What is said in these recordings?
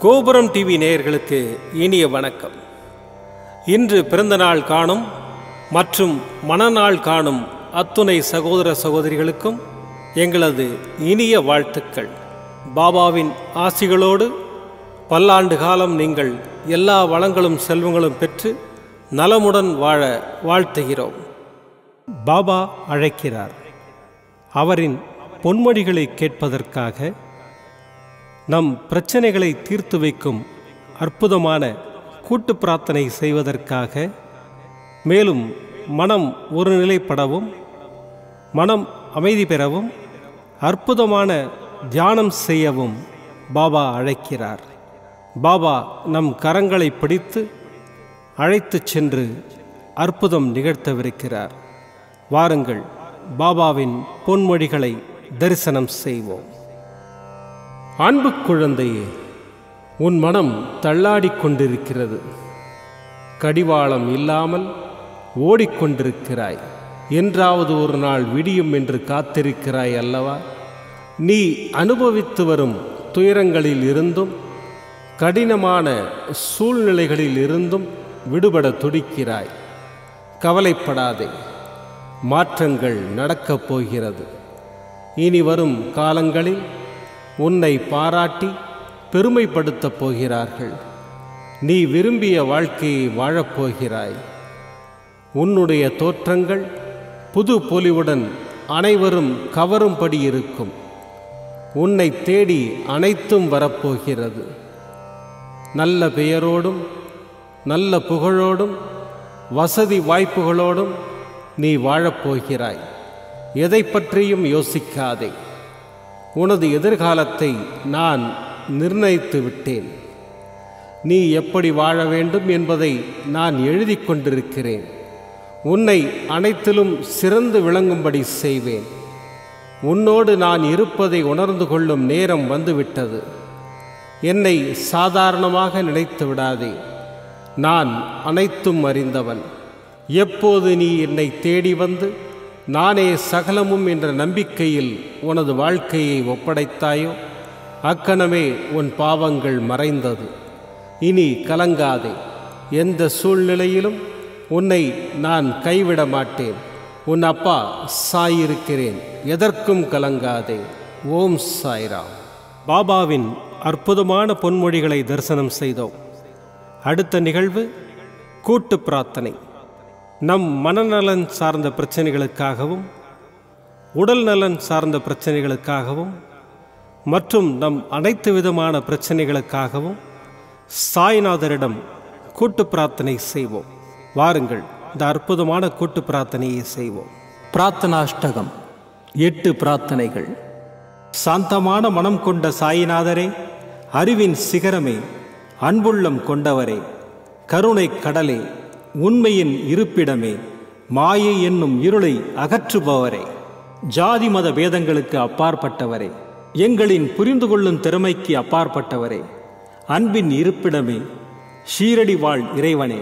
கோபுரம் டிவி நேயர்களுக்கு இனிய வணக்கம். இன்று பிறந்தநாள் காணும் மற்றும் மணநாள் காணும் அத்துணை சகோதர சகோதரிகளுக்கும் எங்களது இனிய வாழ்த்துக்கள். பாபாவின் ஆசிகளோடு பல்லாண்டு காலம் நீங்கள் எல்லா வளங்களும் செல்வங்களும் பெற்று நலமுடன் வாழ வாழ்த்துகிறோம். பாபா அழைக்கிறார். அவரின் பொன்மொழிகளை கேட்பதற்காக, நம் பிரச்சனைகளை தீர்த்து வைக்கும் அற்புதமான கூட்டு பிரார்த்தனை செய்வதற்காக, மேலும் மனம் ஒருநிலைப்படவும் மனம் அமைதி பெறவும் அற்புதமான தியானம் செய்யவும் பாபா அழைக்கிறார். பாபா நம் கரங்களை பிடித்து அழைத்துச் சென்று அற்புதம் நிகழ்த்தவிருக்கிறார். வாருங்கள், பாபாவின் பொன்மொழிகளை தரிசனம் செய்வோம். அன்பு குழந்தையே, உன் மனம் தள்ளாடிக் கொண்டிருக்கிறது. கடிவாளம் இல்லாமல் ஓடிக்கொண்டிருக்கிறாய். என்றாவது ஒரு நாள் விடியும் என்று காத்திருக்கிறாய் அல்லவா? நீ அனுபவித்து வரும் துயரங்களில் இருந்தும் கடினமான சூழ்நிலைகளில் இருந்தும் விடுபட துடிக்கிறாய். கவலைப்படாதே, மாற்றங்கள் நடக்கப் போகிறது. இனி வரும் காலங்களில் உன்னை பாராட்டி பெருமைப்படுத்தப் போகிறார்கள். நீ விரும்பிய வாழ்க்கையை வாழப்போகிறாய். உன்னுடைய தோற்றங்கள் புது பொலிவுடன் அனைவரும் கவரும்படி இருக்கும். உன்னை தேடி அனைத்தும் வரப்போகிறது. நல்ல பெயரோடும் நல்ல புகழோடும் வசதி வாய்ப்புகளோடும் நீ வாழப்போகிறாய். எதை பற்றியும் யோசிக்காதே. உனது எதிர்காலத்தை நான் நிர்ணயித்து விட்டேன். நீ எப்படி வாழ வேண்டும் என்பதை நான் எழுதி கொண்டிருக்கிறேன். உன்னை அனைத்திலும் சிறந்து விளங்கும்படி செய்வேன். உன்னோடு நான் இருப்பதை உணர்ந்து கொள்ளும் நேரம் வந்துவிட்டது. என்னை சாதாரணமாக நினைத்து விடாதே. நான் அனைத்தும் அறிந்தவன். எப்போது நீ என்னை தேடி வந்து நானே சகலமும் என்ற நம்பிக்கையில் உனது வாழ்க்கையை ஒப்படைத்தாயோ, அக்கணமே உன் பாவங்கள் மறைந்தது. இனி கலங்காதே. எந்த சூழ்நிலையிலும் உன்னை நான் கைவிட மாட்டேன். உன் அப்பா சாயிருக்கிறேன். எதற்கும் கலங்காதே. ஓம் சாய்ராம். பாபாவின் அற்புதமான பொன்மொழிகளை தரிசனம் செய்தோம். அடுத்த நிகழ்வு கூட்டு பிரார்த்தனை. நம் மனநலன் சார்ந்த பிரச்சனைகளுக்காகவும் உடல் நலன் சார்ந்த பிரச்சனைகளுக்காகவும் மற்றும் நம் அனைத்து விதமான பிரச்சனைகளுக்காகவும் சாய்நாதரிடம் கூட்டு பிரார்த்தனை செய்வோம். வாருங்கள், இந்த அற்புதமான கூட்டு பிரார்த்தனையை செய்வோம். பிரார்த்தனாஷ்டகம். 8 பிரார்த்தனைகள். சாந்தமான மனம் கொண்ட சாயிநாதரே, அறிவின் சிகரமே, அன்புள்ளம் கொண்டவரே, கருணை கடலே, உண்மையின் இருப்பிடமே, மாயை என்னும் இருளை அகற்றுபவரே, ஜாதி மத பேதங்களுக்கு அப்பாற்பட்டவரே, எங்களின் புரிந்து கொள்ளும் திறமைக்கு அப்பாற்பட்டவரே, அன்பின் இருப்பிடமே, ஷீரடி வாழ் இறைவனே,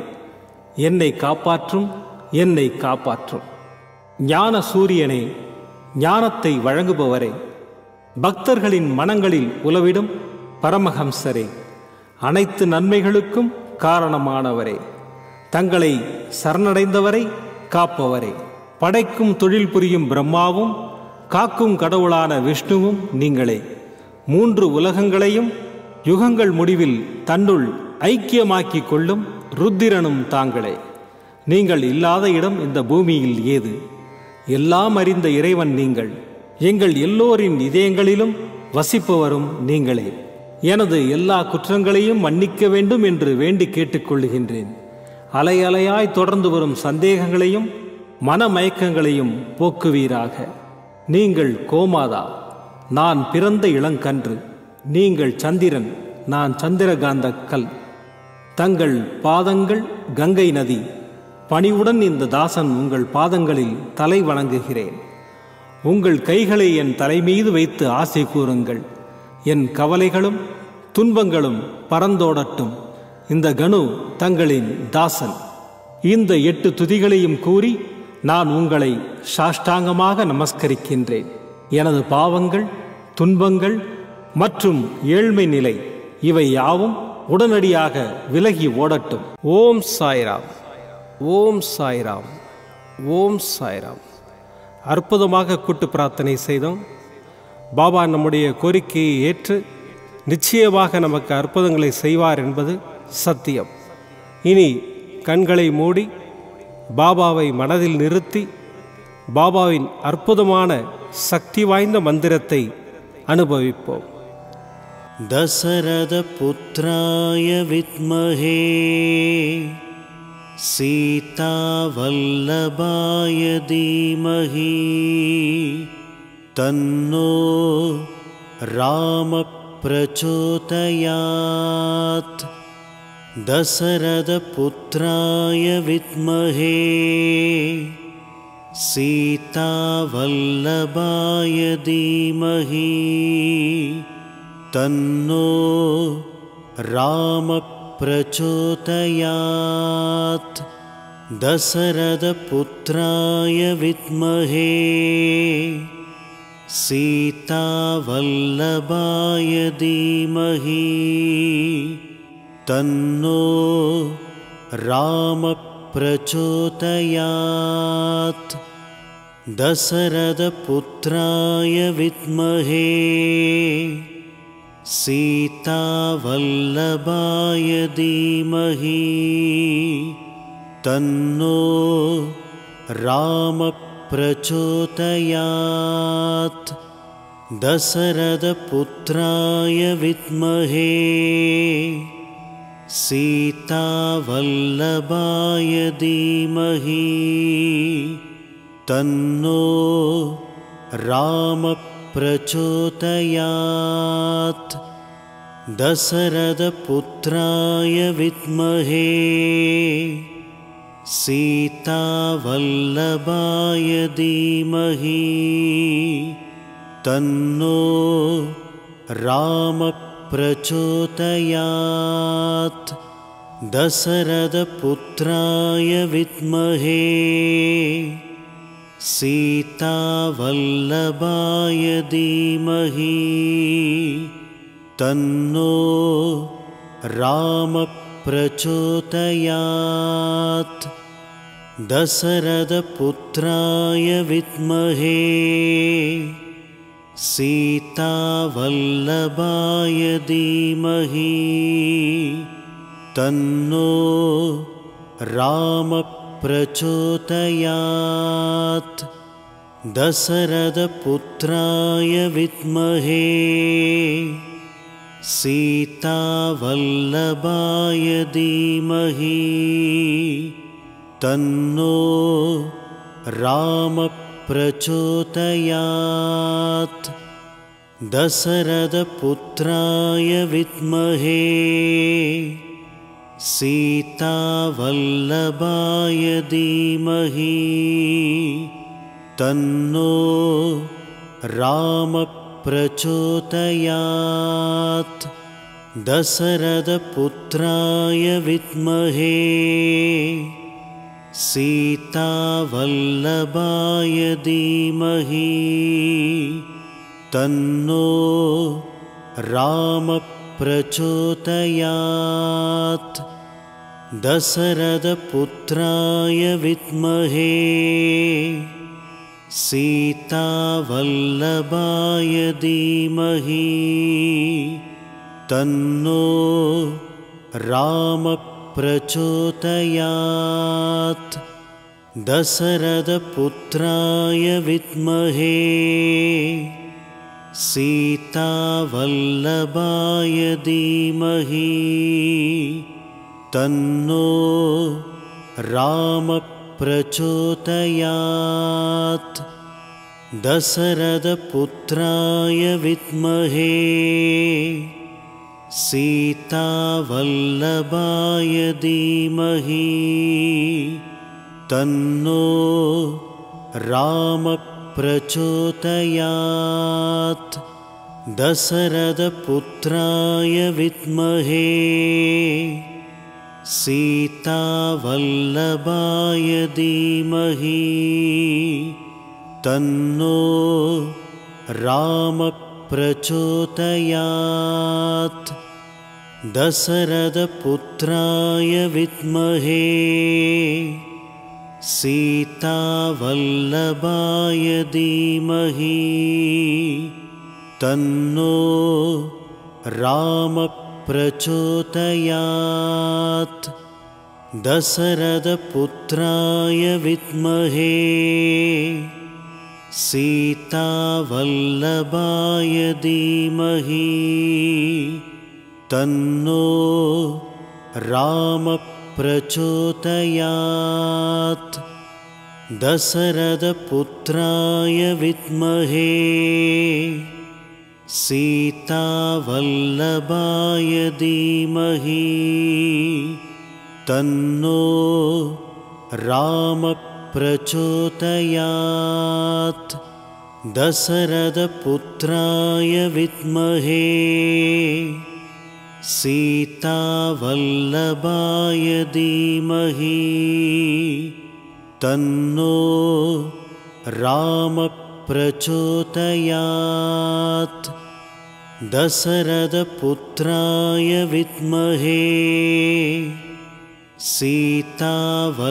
என்னை காப்பாற்றும், என்னை காப்பாற்றும். ஞான சூரியனே, ஞானத்தை வழங்குபவரே, பக்தர்களின் மனங்களில் உலவிடும் பரமஹம்சரே, அனைத்து நன்மைகளுக்கும் காரணமானவரே, தங்களை சரணடைந்தவரை காப்பவரே, படைக்கும் தொழில் புரியும் பிரம்மாவும் காக்கும் கடவுளான விஷ்ணுவும் நீங்களே. 3 உலகங்களையும் யுகங்கள் முடிவில் தன்னுள் ஐக்கியமாக்கிக் கொள்ளும் ருத்திரனும் தாங்களே. நீங்கள் இல்லாத இடம் இந்த பூமியில் ஏது? எல்லாம் அறிந்த இறைவன் நீங்கள். எங்கள் எல்லோரின் இதயங்களிலும் வசிப்பவரும் நீங்களே. எனது எல்லா குற்றங்களையும் மன்னிக்க வேண்டும் என்று வேண்டி கேட்டுக்கொள்ளுகின்றேன். அலை அலையாய் தொடர்ந்து வரும் சந்தேகங்களையும் மனமயக்கங்களையும் போக்குவீராக. நீங்கள் கோமாதா, நான் பிறந்த இளங்கன்று. நீங்கள் சந்திரன், நான் சந்திரகாந்த கல். தங்கள் பாதங்கள் கங்கை நதி. பணிவுடன் இந்த தாசன் உங்கள் பாதங்களில் தலை வணங்குகிறேன். உங்கள் கைகளை என் தலைமீது வைத்து ஆசை கூறுங்கள். என் கவலைகளும் துன்பங்களும் பறந்தோடட்டும். இந்த கணு தங்களின் தாசன். இந்த 8 துதிகளையும் கூறி நான் உங்களை சாஷ்டாங்கமாக நமஸ்கரிக்கின்றேன். எனது பாவங்கள், துன்பங்கள் மற்றும் ஏழ்மை நிலை இவை யாவும் உடனடியாக விலகி ஓடட்டும். ஓம் சாய்ராம், ஓம் சாய்ராம், ஓம் சாய்ராம். அற்புதமாக கூட்டு பிரார்த்தனை செய்தோம். பாபா நம்முடைய கோரிக்கையை ஏற்று நிச்சயமாக நமக்கு அற்புதங்களை செய்வார் என்பது சத்தியம். இனி கண்களை மூடி பாபாவை மனதில் நிறுத்தி பாபாவின் அற்புதமான சக்தி வாய்ந்த மந்திரத்தை அனுபவிப்போம். தசரத புத்ராய வித்மஹே சீதா வல்லபாய தீமஹி தன்னோ ராம பிரச்சோதயாத். தசரத புத்ராய வித்மஹே சீதா வல்லபாய தீமஹி தன்னோ ராம பிரச்சோதயாத். தசரத புத்ராய வித்மஹே சீதா வல்லபாய தீமஹி தன்னோ ராம பிரச்சோதயாத். தசரத புத்ராய வித்மஹே சீதா வல்லபாய தீமஹி தன்னோ ராம பிரச்சோதயாத். தசரத புத்ராய வித்மஹே சீதா வல்லபாய தீமஹி தன்னோ ராம பிரச்சோதயாத். தசரத புத்ராய வித்மஹே சீதா வல்லபாய தீமஹி தன்னோ ராம பிரச்சோதயாத். தசரத புத்ராய வித்மஹே சீதா வல்லபாய தீமஹி தன்னோ ராம பிரச்சோதயாத். தசரத புத்ராய வித்மஹே சீதா வல்லபாய தீமஹி தன்னோ ராம பிரச்சோதயாத். தசரத புத்ராய வித்மஹே சீதா வல்லபாய தீமஹி தன்னோ ராம பிரச்சோதயாத். தசரத புத்ராய வித்மஹே சீதா வல்லபாய தீமஹி தன்னோ ராம பிரச்சோதயாத். தசரத புத்ராய வித்மஹே சீதா வல்லபாய தீமஹி தன்னோ ராம பிரச்சோதயாத். தசரத புத்ராய வித்மஹே சீதா வல்லபாய தீமஹி தன்னோ ராம பிரச்சோதயாத். தசரத புத்ராய வித்மஹே சீதா வல்லபாய தீமஹி தன்னோ ராம பிரச்சோதயாத். தசரத புத்ராய வித்மஹே சீதா வல்லபாய தீமஹி தன்னோ ராம பிரச்சோதயாத். தசரத புத்ராய வித்மஹே சீதா வல்லபாய தீமஹி தன்னோ ராம பிரச்சோதயாத். दशरथपुत्राय विद्महे सीतावल्लभाय धीमहि तन्नो रामः प्रचोदयात् दशरथपुत्राय विद्महे सीतावल्लभाय धीमहि तन्नो रामः प्रचोदयात् दशरथपुत्राय विद्महे सीतावल्लभाय धीमहि तन्नो रामः प्रचोदयात् दशरथपुत्राय विद्महे सीतावल्लभाय धीमहि तन्नो रामः प्रचोदयात् दशरथपुत्राय विद्महे सीतावल्लभाय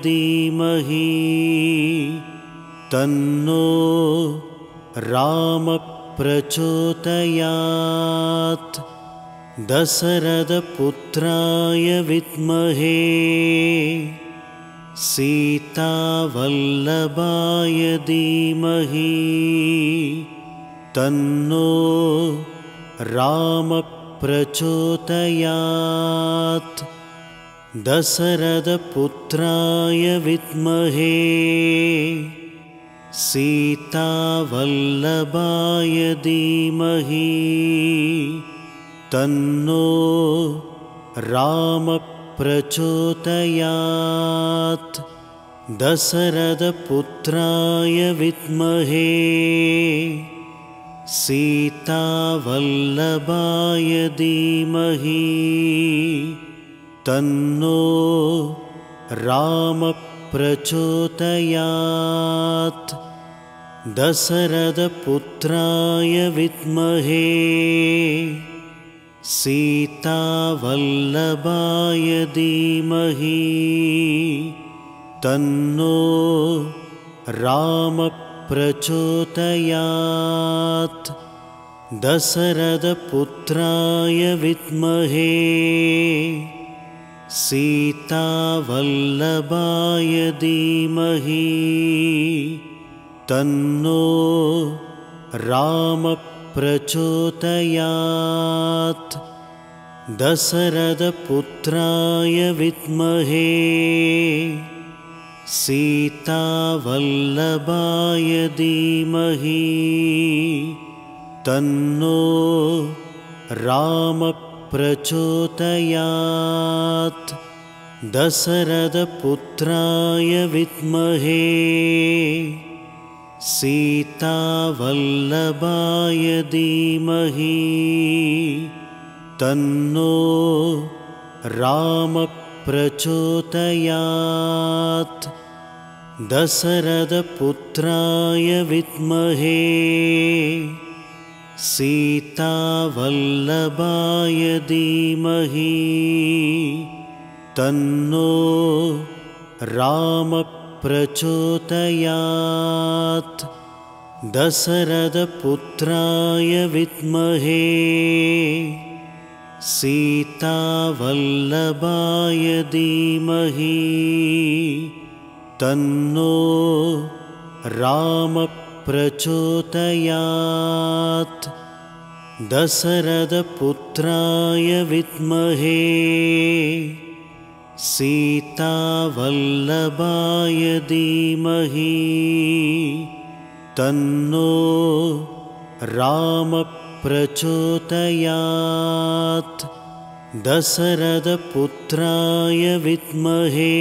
धीमहि तन्नो रामः प्रचोदयात् दशरथपुत्राय विद्महे सीतावल्लभाय धीमहि तन्नो रामः प्रचोदयात् दशरथपुत्राय विद्महे सीतावल्लभाय धीमहि तन्नो रामः प्रचोदयात् दशरथपुत्राय विद्महे सीतावल्लभाय धीमहि तन्नो रामः प्रचोदयात् दशरथपुत्राय विद्महे सीतावल्लभाय धीमहि तन्नो रामः प्रचोदयात् दशरथपुत्राय विद्महे सीतावल्लभाय धीमहि तन्नो रामः प्रचोदयात् दशरथपुत्राय विद्महे सीतावल्लभाय धीमहि तन्नो रामः प्रचोदयात् दशरथपुत्राय विद्महे सीतावल्लभाय धीमहि तन्नो रामः प्रचोदयात् दशरथपुत्राय विद्महे सीतावल्लभाय धीमहि तन्नो रामः प्रचोदयात् दशरथपुत्राय विद्महे सीतावल्लभाय धीमहि तन्नो रामः प्रचोदयात् दशरथपुत्राय विद्महे सीतावल्लभाय धीमहि तन्नो रामः प्रचोदयात् दशरथपुत्राय विद्महे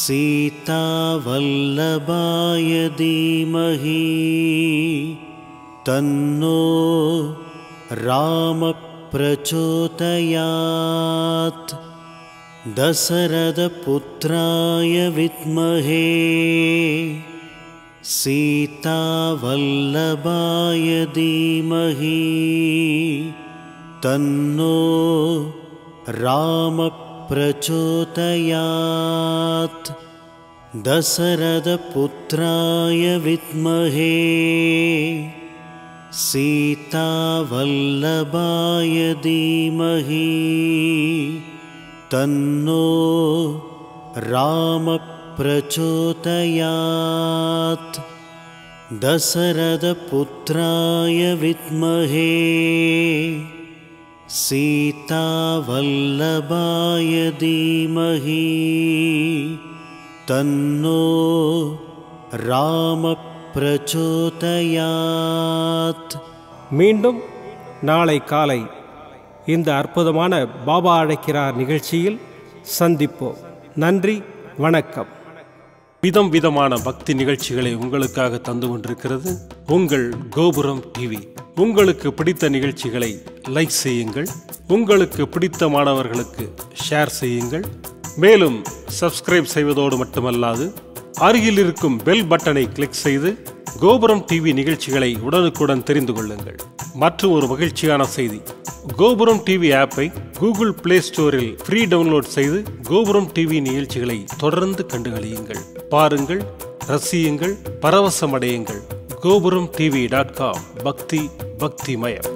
सीतावल्लभाय धीमहि तन्नो रामः प्रचोदयात् दशरथपुत्राय विद्महे सीतावल्लभाय धीमहि तन्नो रामः प्रचोदयात्। दशरथपुत्राय विद्महे सीतावल्लभाय धीमहि तन्नो रामः प्रचोदयात्। दशरथपुत्राय विद्महे सीतावल्लभाय धीमहि तन्नो रामः प्रचोदयात्। மீண்டும் நாளை காலை இந்த அற்புதமான பாபா அழைக்கிறார் நிகழ்ச்சியில் சந்திப்போம். நன்றி, வணக்கம். விதம் விதமான பக்தி நிகழ்ச்சிகளை உங்களுக்காக தந்து கொண்டிருக்கிறது உங்கள் கோபுரம் டிவி. உங்களுக்கு பிடித்த நிகழ்ச்சிகளை லைக் செய்யுங்கள், உங்களுக்கு பிடித்த மாணவர்களுக்கு ஷேர் செய்யுங்கள். மேலும் சப்ஸ்கிரைப் செய்வதோடு மட்டுமல்லாது அருகில் இருக்கும் பெல் பட்டனை கிளிக் செய்து கோபுரம் டிவி நிகழ்ச்சிகளை உடனுக்குடன் தெரிந்து கொள்ளுங்கள். மற்றும் ஒரு மகிழ்ச்சியான செய்தி, கோபுரம் டிவி ஆப்பை கூகுள் பிளே ஸ்டோரில் ஃப்ரீ டவுன்லோட் செய்து கோபுரம் டிவி நிகழ்ச்சிகளை தொடர்ந்து கண்டுகளியுங்கள், பாருங்கள், ரசியுங்கள், பரவசமடையுங்கள். gopuramtv.com பக்தி பக்திமயம்.